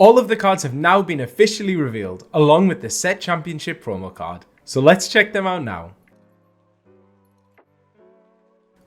All of the cards have now been officially revealed, along with the Set Championship promo card. So let's check them out now.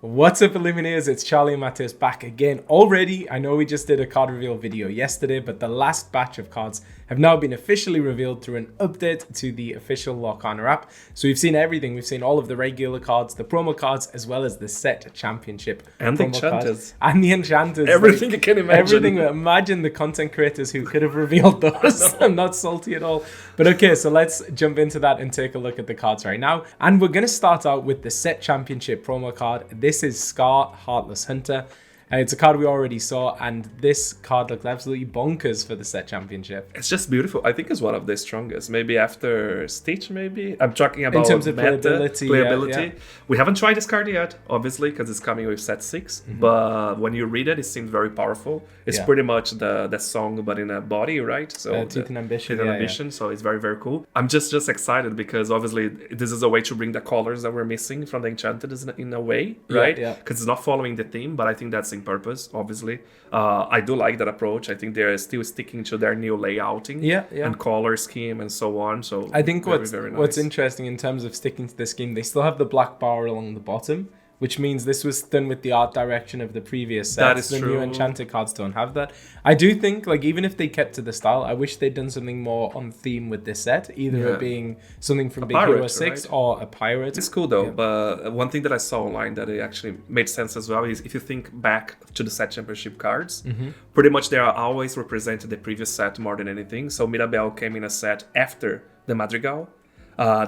What's up, Illuminators? It's Charlie and Matheus back again already. I know we just did a card reveal video yesterday, but the last batch of cards have now been officially revealed through an update to the official Lorcana app. So we've seen everything. We've seen all of the regular cards, the promo cards, as well as the Set Championship and the Enchanters. And the Enchanters. Everything you can imagine. Everything. Imagine the content creators who could have revealed those. I'm not salty at all. But okay, so let's jump into that and take a look at the cards right now. And we're going to start out with the Set Championship promo card. This is Scar Heartless Hunter. It's a card we already saw, and this card looks absolutely bonkers for the Set Championship. It's just beautiful. I think it's one of the strongest. Maybe after Stitch, maybe? I'm talking about in terms of playability. Yeah. We haven't tried this card yet, obviously, because it's coming with Set 6. Mm-hmm. But when you read it, it seems very powerful. It's pretty much the song, but in a body, right? So Teeth and Ambition. Teeth and Ambition. So it's very, very cool. I'm just excited because obviously this is a way to bring the colors that we're missing from the Enchanted in a way, right? Yeah. Because it's not following the theme, but I think that's in purpose, obviously. I do like that approach. I think they're still sticking to their new layouting and color scheme and so on. So I think very nice. What's interesting in terms of sticking to the scheme, they still have the black bar along the bottom, which means this was done with the art direction of the previous set. That is the true. New Enchanted cards don't have that. I do think, like, even if they kept to the style, I wish they'd done something more on theme with this set, either it being something from Big Hero 6 or a pirate. It's cool though, but one thing that I saw online that it actually made sense as well is if you think back to the Set Championship cards, pretty much they are always represented the previous set more than anything. So Mirabelle came in a set after the Madrigal.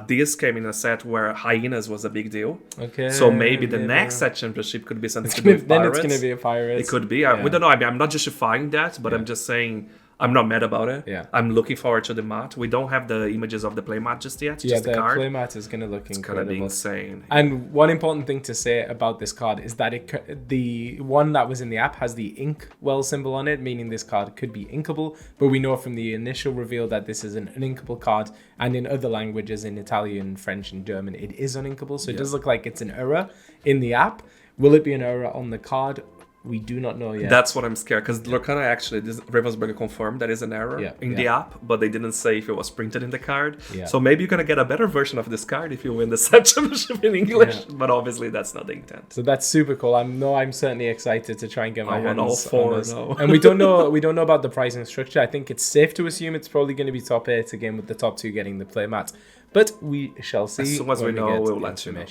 This came in a set where hyenas was a big deal. Okay. So maybe the next Set Championship could be something to do with pirates. Then it's going to be a pirate. It could be. We don't know. I mean, I'm not justifying that, but I'm just saying I'm not mad about it. Yeah. I'm looking forward to the mat. We don't have the images of the playmat just yet. Just the card. Playmat is going to look incredible. It's going to be insane. And one important thing to say about this card is that the one that was in the app has the ink well symbol on it, meaning this card could be inkable. But we know from the initial reveal that this is an uninkable card, and in other languages, in Italian, French, and German, it is uninkable. So it does look like it's an error in the app. Will it be an error on the card? We do not know yet. That's what I'm scared, because Lorcana actually, Ravensburger confirmed that is an error in the app, but they didn't say if it was printed in the card. Yeah. So maybe you're going to get a better version of this card if you win the Set Championship in English, but obviously that's not the intent. So that's super cool. I'm certainly excited to try and get my hands all four on this. now. And we don't know about the pricing structure. I think it's safe to assume it's probably going to be top 8 again, with the top 2 getting the playmat. But we shall see. As soon as we know, we'll let you know.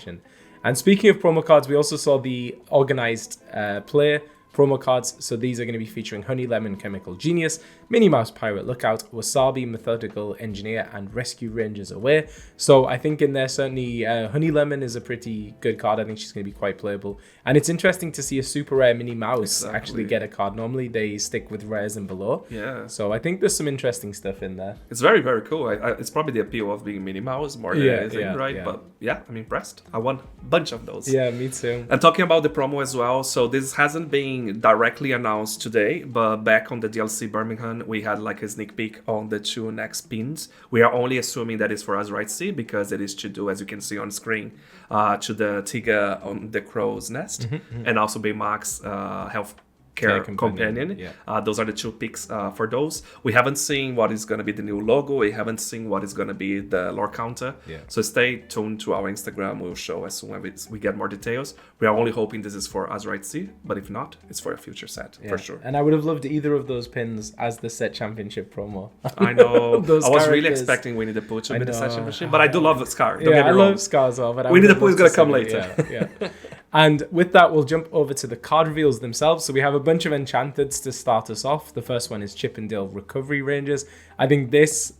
And speaking of promo cards, we also saw the organized play promo cards. So these are going to be featuring Honey Lemon Chemical Genius, Minnie Mouse Pirate Lookout, Wasabi Methodical Engineer, and Rescue Rangers Away. So I think in there certainly Honey Lemon is a pretty good card. I think she's going to be quite playable. And it's interesting to see a super rare Minnie Mouse actually get a card. Normally they stick with rares and below. Yeah. So I think there's some interesting stuff in there. It's very, very cool. It's probably the appeal of being Minnie Mouse more than anything, right? Yeah. But yeah, I'm impressed. I want a bunch of those. Yeah, me too. And talking about the promo as well, so this hasn't been directly announced today, but back on the DLC Birmingham, we had like a sneak peek on the 2 next pins. We are only assuming that is for Azurite Sea because it is to do, as you can see on screen, to the Tiga on the Crow's Nest, and also Baymax Health Care Companion. Yeah. Those are the 2 picks for those. We haven't seen what is going to be the new logo. We haven't seen what is going to be the lore counter. Yeah. So stay tuned to our Instagram. We'll show as soon as we get more details. We are only hoping this is for Azurite Sea, but if not, it's for a future set, for sure. And I would have loved either of those pins as the Set Championship promo. I know. I was really expecting Winnie the Pooh to be the Set Championship, but I do love Scar. Don't get me wrong. I love Scar as well. But Winnie the Pooh is going to come later. Yeah. And with that, we'll jump over to the card reveals themselves. So we have a bunch of Enchanteds to start us off. The first one is Chippendale Recovery Rangers. I think this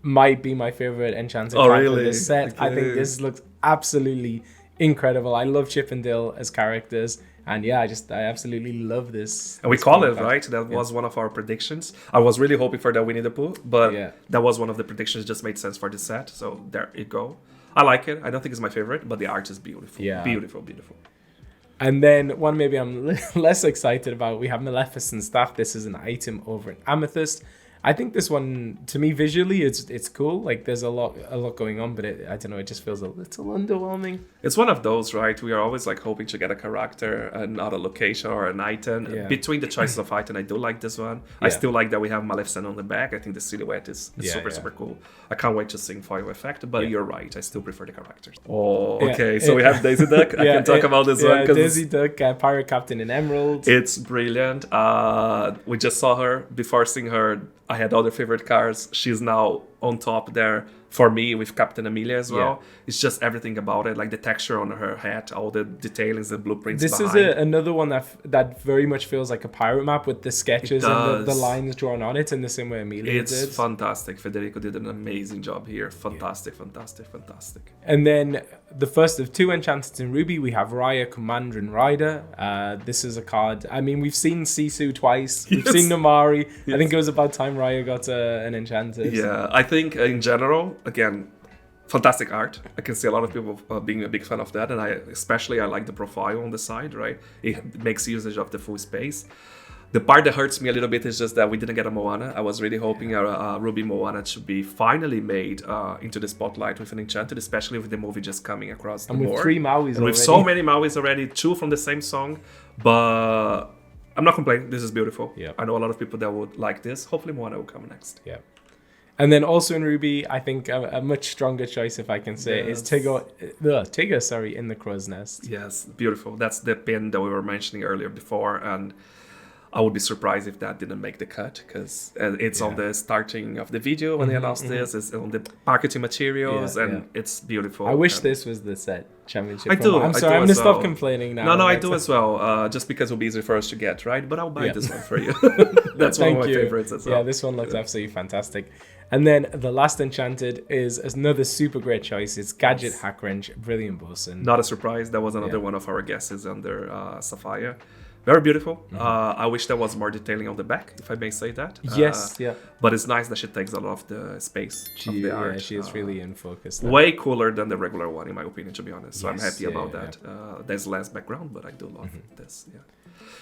might be my favorite Enchanted card for this set. Okay. I think this looks absolutely incredible. I love Chippendale as characters. And yeah, I absolutely love this. And we call it, right? That was one of our predictions. I was really hoping for the Winnie the Pooh, but that was one of the predictions, just made sense for the set. So there you go. I like it. I don't think it's my favorite, but the art is beautiful. Yeah. Beautiful. And then one maybe I'm less excited about, we have Maleficent Staff. This is an item over in Amethyst. I think this one, to me, visually, it's cool. Like, there's a lot going on, but I don't know, it just feels a little underwhelming. It's one of those, right? We are always like hoping to get a character and not a location or an item. Yeah. Between the choices of item, I do like this one. I still like that we have Maleficent on the back. I think the silhouette is super cool. I can't wait to see foil effect, but you're right. I still prefer the characters. Oh, okay. So we have Daisy Duck. I can talk about this one. Daisy Duck, Pirate Captain in Emerald. It's brilliant. We just saw her. Before seeing her, I had other favorite cards. She's now on top there for me with Captain Amelia as well. Yeah. It's just everything about it, like the texture on her hat, all the detailings, the blueprints This behind. is another one that very much feels like a pirate map with the sketches and the lines drawn on it in the same way Amelia did. It's fantastic. Federico did an amazing job here. Fantastic. And then the first of two Enchanted in Ruby, we have Raya, Commander, and Rider. This is a card. I mean, we've seen Sisu twice. We've seen Namari. I think it was about time Raya got an Enchanted. Yeah, I think in general, again, fantastic art. I can see a lot of people being a big fan of that, and I like the profile on the side, right? It makes usage of the full space. The part that hurts me a little bit is just that we didn't get a Moana. I was really hoping a Ruby Moana to be finally made into the spotlight with an Enchanted, especially with the movie just coming across the board. And with 3 Mauis already. With so many Mauis already, 2 from the same song, but I'm not complaining. This is beautiful. Yeah. I know a lot of people that would like this. Hopefully Moana will come next. Yeah. And then also in Ruby, I think a much stronger choice, if I can say, is Tigger, in the Crow's Nest. Yes, beautiful. That's the pin that we were mentioning earlier before, and I would be surprised if that didn't make the cut, because it's on the starting of the video when they announced this. It's on the marketing materials, and it's beautiful. I wish this was the set championship. I do. I'm sorry, I'm going to stop complaining now. No, I do as well, just because it will be easier for us to get, right? But I'll buy this one for you. That's one of my favorites as well. Yeah, this one looks absolutely fantastic. And then the last Enchanted is another super great choice. It's Gadget Hackwrench, Brilliant Bosun. Not a surprise. That was another one of our guesses under Sapphire. Very beautiful. I wish there was more detailing on the back, if I may say that. Yes, yeah. But it's nice that she takes a lot of the space of the art. Yeah, she is really in focus. Way cooler than the regular one, in my opinion, to be honest. So I'm happy about that. Yeah. There's less background, but I do love this. Yeah.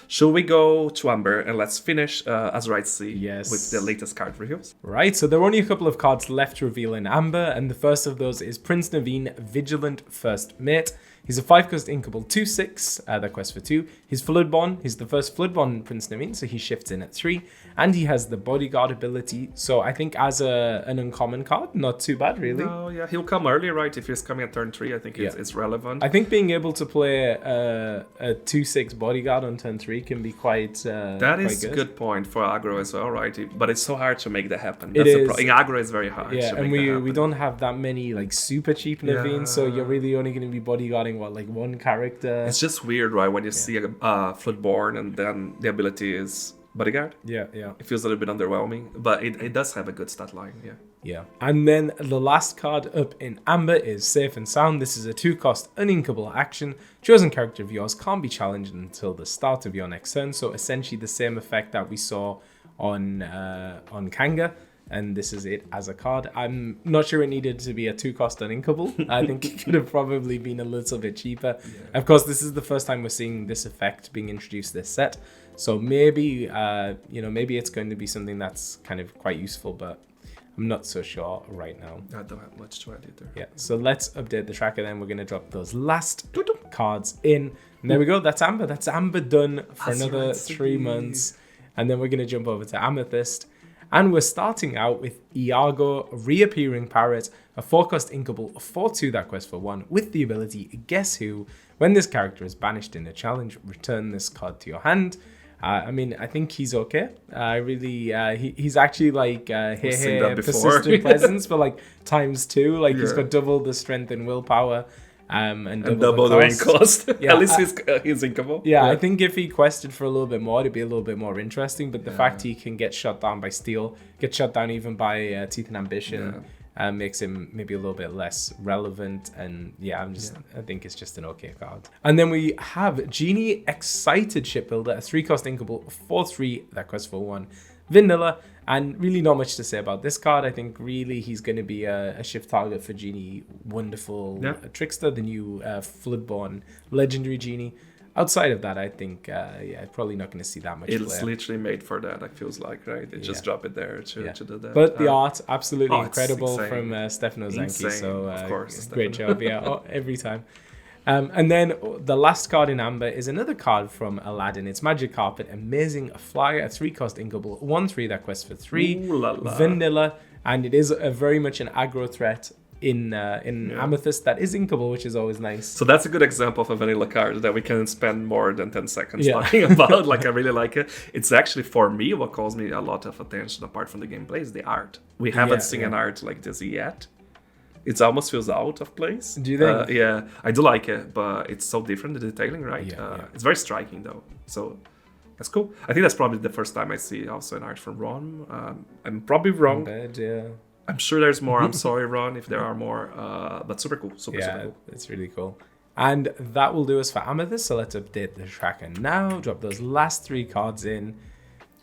Should we go to Amber and let's finish Azurite Sea with the latest card reviews? Right, so there are only a couple of cards left to reveal in Amber, and the first of those is Prince Naveen, Vigilant First Mate. He's a 5-cost inkable 2/6, that quests for 2. He's Floodborn. He's the first Floodborn Prince Naveen, so he shifts in at 3. And he has the Bodyguard ability, so I think as an uncommon card, not too bad, really. No, yeah, he'll come early, right? If he's coming at turn 3, I think it's relevant. I think being able to play a 2/6 Bodyguard on turn 3 can be quite That is a good point for aggro as well, right? But it's so hard to make that happen. That's in aggro, it's very hard. Yeah, to and make we don't have that many like super cheap Naveens, so you're really only going to be bodyguarding one character. It's just weird, right? When you see a Floodborn and then the ability is Bodyguard. Yeah. It feels a little bit underwhelming, but it does have a good stat line, Yeah. And then the last card up in Amber is Safe and Sound. This is a 2-cost uninkable action. Chosen character of yours can't be challenged until the start of your next turn. So essentially the same effect that we saw on Kanga. And this is it as a card. I'm not sure it needed to be a 2-cost uninkable. I think it could have probably been a little bit cheaper. Yeah. Of course, this is the first time we're seeing this effect being introduced this set. So maybe, maybe it's going to be something that's kind of quite useful, but I'm not so sure right now. I don't have much to add either. Yeah, so let's update the tracker then. We're going to drop those last cards in. And there we go. That's Amber. That's Amber done for another 3 months. And then we're going to jump over to Amethyst. And we're starting out with Iago, Reappearing Parrot, a 4-cost inkable 4/2 that quests for 1 with the ability Guess Who. When this character is banished in a challenge, return this card to your hand. I think he's okay. He's actually like persistent presence, but like ×2. Like he's got double the strength and willpower. And double the ink cost. Yeah, at least he's inkable. Yeah, I think if he quested for a little bit more, it'd be a little bit more interesting. But the fact he can get shut down by Steel, get shut down even by Teeth and Ambition, makes him maybe a little bit less relevant. And I think it's just an okay card. And then we have Genie, Excited Shipbuilder, a 3-cost inkable 4/3 that quests for 1. Vanilla, and really not much to say about this card. I think really he's going to be a shift target for Genie. Wonderful Trickster, the new Floodborn legendary Genie. outside of that, I think, probably not going to see that much It's play. literally made for that, it feels like, right? They just drop it there to do that. But the art, absolutely it's incredible insane. from Stefano Zanchi. Insane, So of course, great Stefano. job, every time. And then the last card in Amber is another card from Aladdin. It's Magic Carpet, amazing flyer, a 3-cost inkable, 1/3 that quests for 3, Ooh la la. vanilla, and it is very much an aggro threat in Amethyst that is inkable, which is always nice. So that's a good example of a vanilla card that we can spend more than 10 seconds Yeah. talking about. Like, I really like it. It's actually, for me, what calls me a lot of attention apart from the gameplay is the art. We haven't seen an art like this yet. It almost feels out of place. Do you think? Yeah, I do like it, but it's so different, the detailing, right? Yeah. It's very striking, though. So that's cool. I think that's probably the first time I see also an art from Ron. I'm probably wrong. Bad, yeah. I'm sure there's more. I'm sorry, Ron, if there are more. But super cool. Super cool. It's really cool. And that will do us for Amethyst. So let's update the tracker now. Drop those last 3 cards in.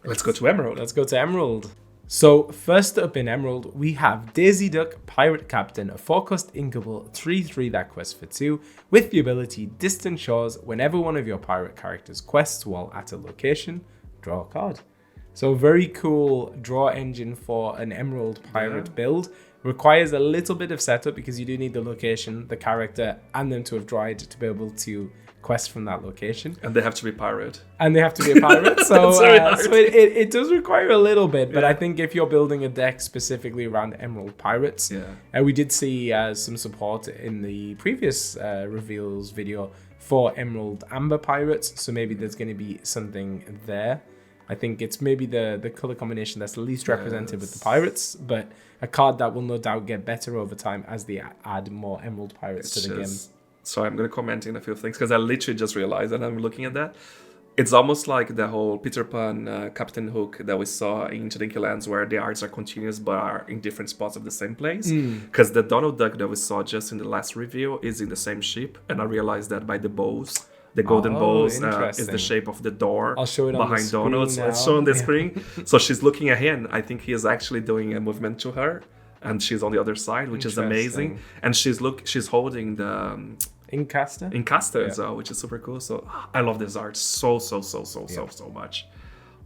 Let's go to Emerald. Let's go to Emerald. So first up in Emerald, we have Daisy Duck, Pirate Captain, a 4-cost inkable, 3/3 that quests for 2, with the ability Distant Shores. Whenever one of your pirate characters quests while at a location, draw a card. So very cool draw engine for an Emerald pirate build. Requires a little bit of setup because you do need the location, the character, and them to have dried to be able to quest from that location. And they have to be pirate. And they have to be a pirate. So, very hard. so it does require a little bit, but I think if you're building a deck specifically around Emerald Pirates, we did see some support in the previous reveals video for Emerald Amber Pirates. So maybe there's going to be something there. I think it's maybe the color combination that's the least represented with the pirates, but a card that will no doubt get better over time as they add more Emerald Pirates to the game. So I'm going to comment in a few things because I literally just realized and I'm looking at that. It's almost like the whole Peter Pan Captain Hook that we saw in Tunetank Lands where the arts are continuous but are in different spots of the same place. Because the Donald Duck that we saw just in the last review is in the same ship, and I realized that by the bows. The golden bows is the shape of the door I'll show it on behind the screen Donald. So now. it's shown on the screen. So she's looking at him. I think he is actually doing a movement to her, and she's on the other side, which is amazing. And she's holding the Incaster as well, which is super cool. So I love this art so much.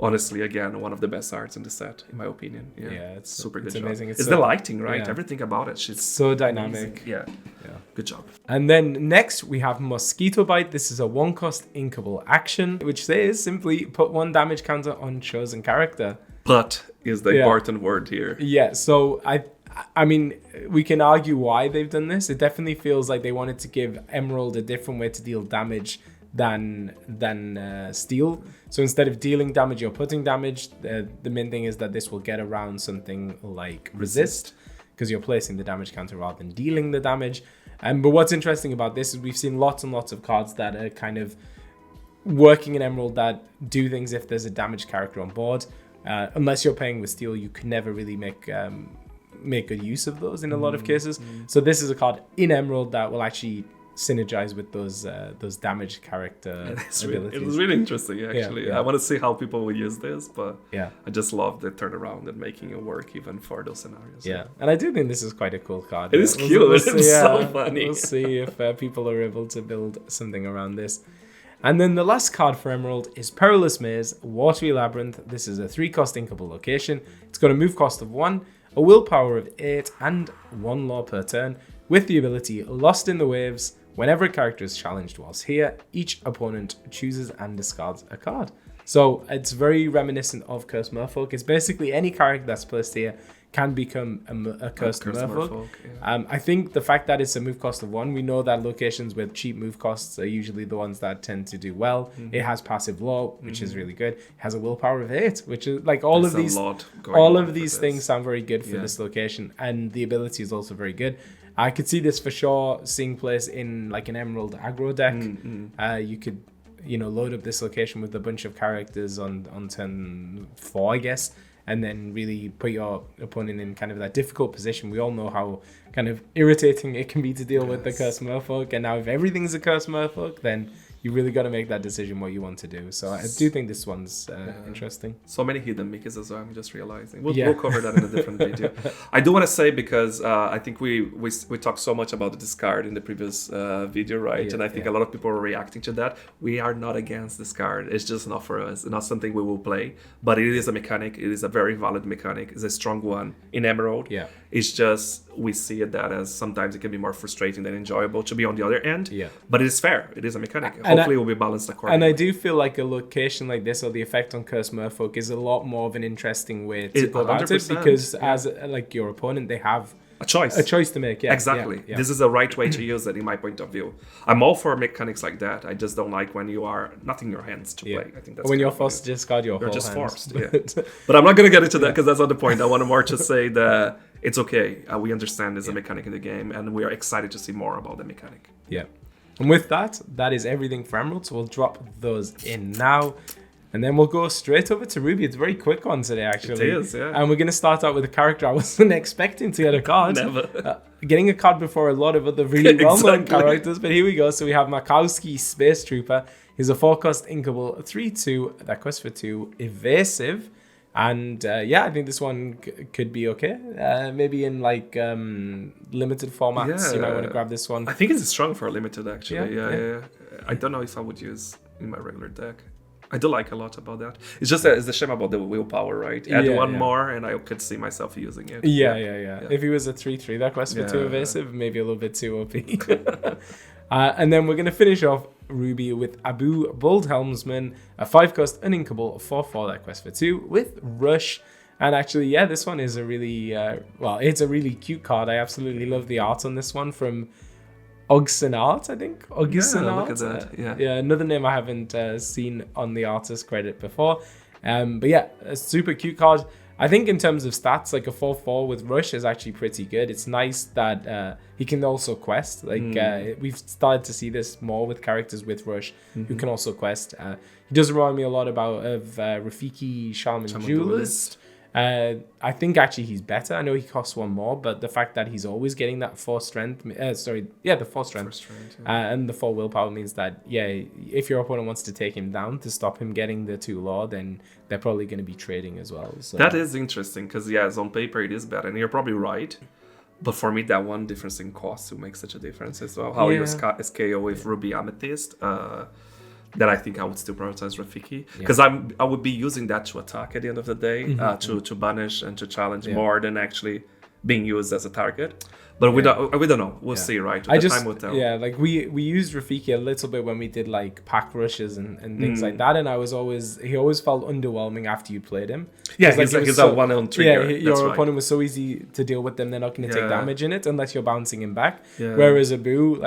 Honestly, again, one of the best arts in the set, in my opinion. Yeah, it's super good. It's amazing. It's the lighting, right? Yeah. Everything about it. She's so dynamic. Yeah. Good job. And then next we have Mosquito Bite. This is a 1-cost inkable action, which says simply put 1 damage counter on chosen character. But is the important word here. Yeah. So I mean, we can argue why they've done this. It definitely feels like they wanted to give Emerald a different way to deal damage than Steel. So instead of dealing damage, you're putting damage. The main thing is that this will get around something like Resist, because you're placing the damage counter rather than dealing the damage. But what's interesting about this is we've seen lots and lots of cards that are kind of working in Emerald that do things if there's a damaged character on board. Unless you're playing with Steel, you can never really make good use of those in a lot of cases. So this is a card in Emerald that will actually synergize with those damaged character abilities. It was really interesting, actually. I want to see how people will use this, but I just love the turnaround and making it work even for those scenarios. Yeah, and I do think this is quite a cool card. It is cute. It's so funny. We'll see if people are able to build something around this. And then the last card for Emerald is Perilous Maze, Watery Labyrinth. This is a 3-cost inkable location. It's got a move cost of 1, a willpower of 8, and 1 law per turn, with the ability Lost in the Waves. Whenever a character is challenged whilst here, each opponent chooses and discards a card. So it's very reminiscent of Cursed Merfolk. It's basically any character that's placed here can become a Cursed Merfolk. I think the fact that it's a move cost of 1, we know that locations with cheap move costs are usually the ones that tend to do well. It has passive law, which is really good. It has a willpower of 8, which is like all of these things sound very good for this location, and the ability is also very good. I could see this for sure seeing place in like an Emerald aggro deck. You could, load up this location with a bunch of characters on turn 4, I guess, and then really put your opponent in kind of that difficult position. We all know how kind of irritating it can be to deal with the Cursed Merfolk, and now if everything's a Cursed Merfolk, then you really got to make that decision what you want to do. So I do think this one's interesting. So many hidden Mickeys as well, I'm just realizing. We'll cover that in a different video. I do want to say, because I think we talked so much about the discard in the previous video, right? And I think a lot of people are reacting to that. We are not against discard. It's just not for us. It's not something we will play. But it is a mechanic. It is a very valid mechanic. It's a strong one in Emerald. Yeah. It's just we see it that as sometimes it can be more frustrating than enjoyable to be on the other end. Yeah. But it is fair. It is a mechanic. Hopefully it will be balanced accordingly. And I do feel like a location like this, or the effect on Cursed Merfolk, is a lot more of an interesting way to go about it, because as like your opponent, they have a choice to make. Exactly. This is the right way to use it in my point of view. I'm all for mechanics like that. I just don't like when you are not in your hands to play. I think that's when you're forced to discard your whole just hand. Forced. But I'm not going to get into that, because that's not the point. I want more to say that it's okay. We understand there's a mechanic in the game, and we are excited to see more about the mechanic. Yeah. And with that, that is everything for Emerald. So we'll drop those in now. And then we'll go straight over to Ruby. It's a very quick one today, actually. It is, yeah. And we're going to start out with a character I wasn't expecting to get a card. Never. Getting a card before a lot of other really well-known characters. But here we go. So we have Makowski, Space Trooper. He's a 4-cost inkable, 3/2 that quests for 2, evasive. And I think this one could be okay. Maybe in like limited formats, you might want to grab this one. I think it's strong for limited, actually. Yeah. I don't know if I would use in my regular deck. I do like a lot about that. It's just it's a shame about the willpower, right? Add one more, and I could see myself using it. Yeah. If he was a 3/3 that quests for 2 evasive, maybe a little bit too OP. And then we're going to finish off Ruby with Abu Bold Helmsman, a 5-cost uninkable 4/4 that quests for 2 with Rush. And actually, this one is a really, it's a really cute card. I absolutely love the art on this one from Ogsenart, I think. Ogsenart. Look at that. Yeah, another name I haven't seen on the artist credit before. But yeah, a super cute card. I think in terms of stats, like a 4/4 with Rush is actually pretty good. It's nice that he can also quest. Like we've started to see this more with characters with Rush who can also quest. He does remind me a lot of Rafiki Shaman Duelist. I think actually he's better. I know he costs 1 more, but the fact that he's always getting that 4 strength, the 4 strength, and the 4 willpower means that, if your opponent wants to take him down to stop him getting the 2 lore, then they're probably going to be trading as well. So. That is interesting, because on paper it is better, and you're probably right. But for me, that one difference in cost will make such a difference as well. How you SKO with Ruby Amethyst. That I think I would still prioritize Rafiki, because I would be using that to attack at the end of the day, to banish and to challenge more than actually being used as a target. But we don't know. We'll see, right? Time will tell. Yeah, like we used Rafiki a little bit when we did like pack rushes and things like that, and he always felt underwhelming after you played him. Yeah, he's a 1-on trigger. Your opponent was so easy to deal with them; they're not going to take damage in it unless you're bouncing him back. Whereas Abu,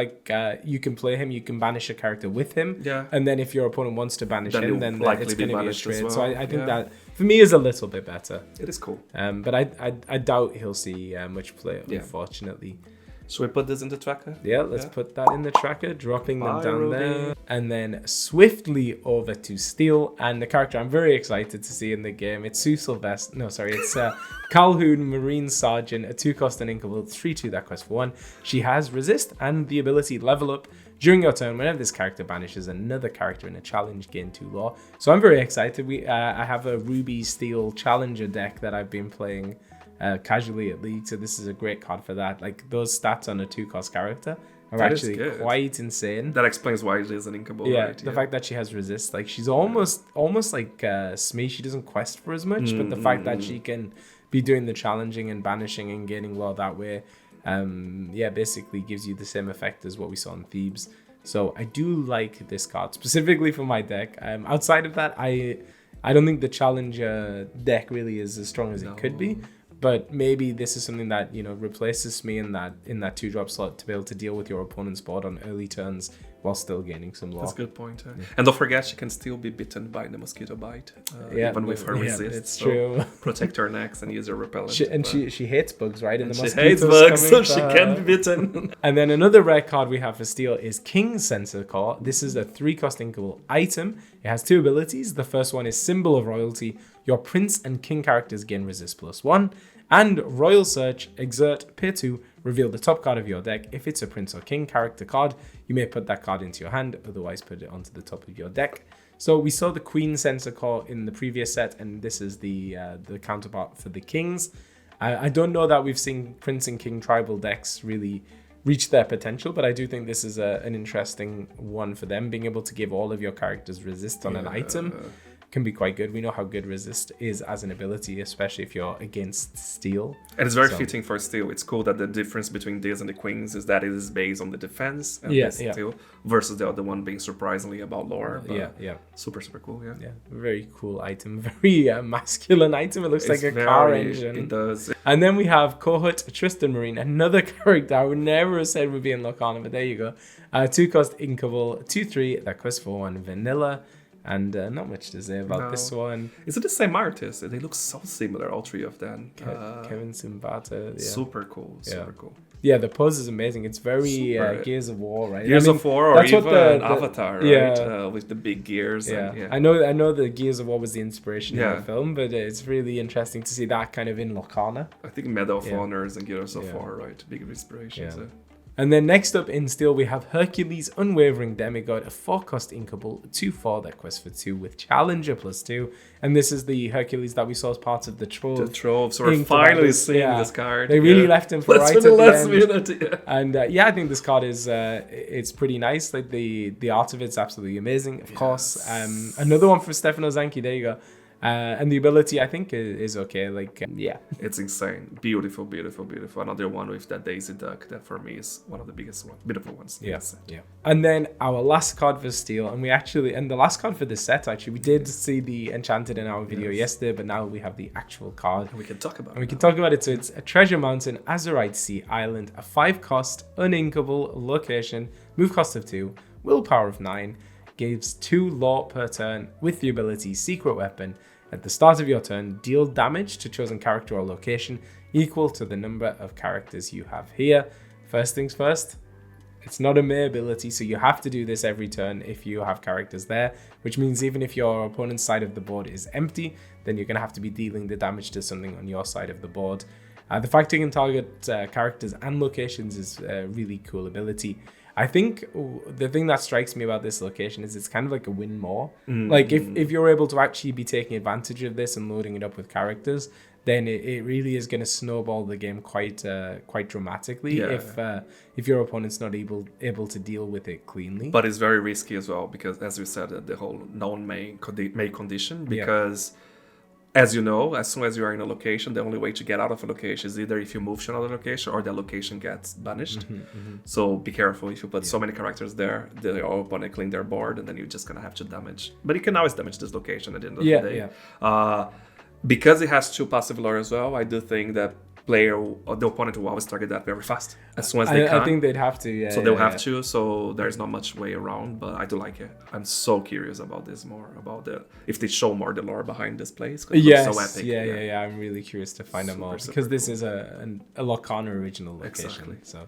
you can play him, you can banish a character with him, and then if your opponent wants to banish him, then it's going to be a trade. Well. So I think that for me is a little bit better. It is cool. But I doubt he'll see much play, unfortunately. Should we put this in the tracker? Yeah, let's put that in the tracker, dropping them down there. And then swiftly over to Steel, and the character I'm very excited to see in the game. It's Sue Sylvester. No, sorry, it's Calhoun, Marine Sergeant, a 2-cost and inkable, 3/2 that quest for 1. She has resist and the ability level up. During your turn, whenever this character banishes another character in a challenge, gain 2 lore. So I'm very excited. I have a Ruby Steel Challenger deck that I've been playing casually at League, so this is a great card for that. Like those stats on a 2-cost character are actually quite insane. That explains why it is an inkable. Right? The fact that she has resist, like she's almost like Smee. She doesn't quest for as much, but the fact that she can be doing the challenging and banishing and gaining lore that way, basically gives you the same effect as what we saw in Thebes. So I do like this card specifically for my deck. Outside of that, I don't think the Challenger deck really is as strong as it could be. But maybe this is something that replaces me in that 2-drop slot to be able to deal with your opponent's board on early turns while still gaining some lore. That's a good point. And don't forget, she can still be bitten by the mosquito bite, even with her resist. It's true. Protect her necks and use her repellent. She hates bugs, right? And she hates bugs, so she can be bitten. And then another rare card we have for Steel is King Sensor Core. This is a 3-cost inkable item. It has 2 abilities. The first one is Symbol of Royalty. Your Prince and King characters gain resist +1. And Royal Search, Exert, pay 2, reveal the top card of your deck. If it's a Prince or King character card, you may put that card into your hand, otherwise put it onto the top of your deck. So we saw the Queen Sensor Core in the previous set, and this is the counterpart for the Kings. I don't know that we've seen Prince and King tribal decks really reach their potential, but I do think this is an interesting one for them. Being able to give all of your characters resist on an item can be quite good. We know how good resist is as an ability, especially if you're against steel. And it's very fitting for steel. It's cool that the difference between this and the Queens is that it is based on the defense and the steel versus the other one being surprisingly about lore. Super cool. Yeah, very cool item, very masculine item. It looks like a car engine. It does. And then we have Kohut Tristan Marine, another character I would never have said would be in lorcana, but there you go. 2-cost Inkable, 2/3 that costs for 1 vanilla. And not much to say about this one. Is it the same artist? They look so similar, all three of them. Kevin Simbata. Yeah. Super cool. Yeah, the pose is amazing. It's very Gears of War, right? Gears of War, or even Avatar, right? With the big gears. Yeah. I know the Gears of War was the inspiration of the film, but it's really interesting to see that kind of in lorcana. I think Medal of Honors and Gears of War, right? Big inspirations. And then next up in steel, we have Hercules Unwavering Demigod, a 4-cost Inkable, 2/4 that quests for 2 with Challenger +2. And this is the Hercules that we saw as part of the Trove. The Trove, so we're finally seeing this card. They really left him for right at the last end. Minute. And I think this card is it's pretty nice. Like the art of it's absolutely amazing, of course. Another one for Stefano Zanchi, there you go. And the ability, I think, is okay. It's insane. Beautiful. Another one with that Daisy Duck that for me is one of the beautiful ones. Yeah. And then our last card for steel, and the last card for this set, actually, we did see the Enchanted in our video yesterday, but now we have the actual card. And we can talk about it. So it's a Treasure Mountain, Azurite Sea Island, a 5-cost, uninkable location, move cost of 2, willpower of 9, gives 2 lore per turn with the ability Secret Weapon. At the start of your turn, deal damage to chosen character or location equal to the number of characters you have here. First things first, it's not a mere ability, so you have to do this every turn if you have characters there, which means even if your opponent's side of the board is empty, then you're going to have to be dealing the damage to something on your side of the board. The fact you can target characters and locations is a really cool ability. I think the thing that strikes me about this location is it's kind of like a win more. Like if you're able to actually be taking advantage of this and loading it up with characters, then it really is going to snowball the game quite dramatically if your opponent's not able to deal with it cleanly. But it's very risky as well because, as we said, the whole known May condition because. As you know, as soon as you are in a location, the only way to get out of a location is either if you move to another location or the location gets banished. So be careful if you put so many characters there, your opponent clean their board, and then you're just going to have to damage. But you can always damage this location at the end of the day. Because it has 2 passive lore as well, I do think that the opponent will always target that very fast as soon as they can. I think they'd have to, So they'll have to, so there's not much way around, but I do like it. I'm so curious about this more, if they show more the lore behind this place. Yes, so epic. Yeah, I'm really curious to find out more because this is a lorcana original location. Exactly. So,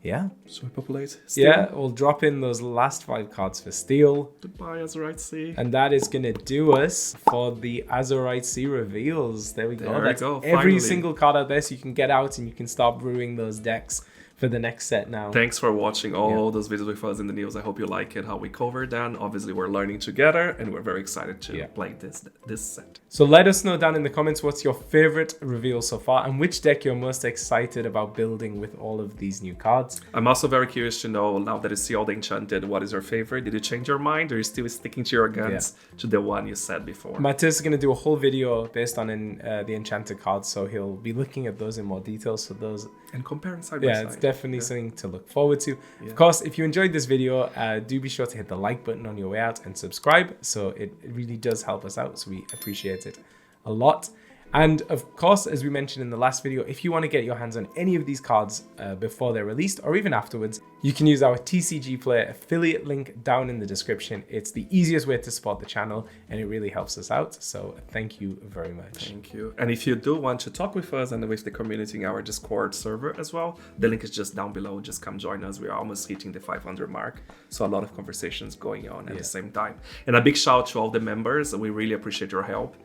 yeah. So we populate steel. Yeah, we'll drop in those last 5 cards for steel. Goodbye, Azurite Sea. And that is going to do us for the Azurite Sea reveals. There we go. That's every single card out there, so you can get out and you can start brewing those decks for the next set now. Thanks for watching all those videos with us in the news. I hope you like it, how we covered them. Obviously, we're learning together, and we're very excited to play this set. So let us know down in the comments what's your favorite reveal so far, and which deck you're most excited about building with all of these new cards. I'm also very curious to know, now that you see all the Enchanted, what is your favorite? Did you change your mind, or are you still sticking to your guns to the one you said before? Matthias is going to do a whole video based on the Enchanted cards, so he'll be looking at those in more detail. So those and comparing side by side. It's definitely something to look forward to. Of course, if you enjoyed this video, do be sure to hit the like button on your way out and subscribe. So it really does help us out. So we appreciate it a lot. And of course, as we mentioned in the last video, if you want to get your hands on any of these cards before they're released or even afterwards, you can use our TCG Player affiliate link down in the description. It's the easiest way to support the channel and it really helps us out. So thank you very much. Thank you. And if you do want to talk with us and with the community in our Discord server as well, the link is just down below. Just come join us. We're almost hitting the 500 mark. So a lot of conversations going on at the same time. And a big shout out to all the members. We really appreciate your help.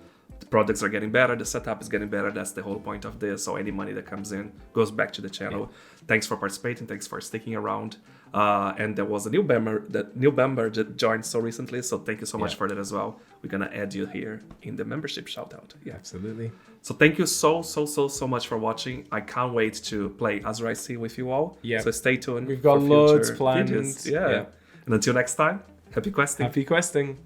products are getting better, the setup is getting better. That's the whole point of this. So any money that comes in goes back to the channel. Thanks for participating. Thanks for sticking around. And there was a new member that joined so recently. So thank you so much for that as well. We're gonna add you here in the membership shout out. Yeah, absolutely. So thank you so much for watching. I can't wait to play Azurite Sea with you all. Yeah. So stay tuned. We've got for loads future planned. videos. Yeah. And until next time, happy questing. Happy questing.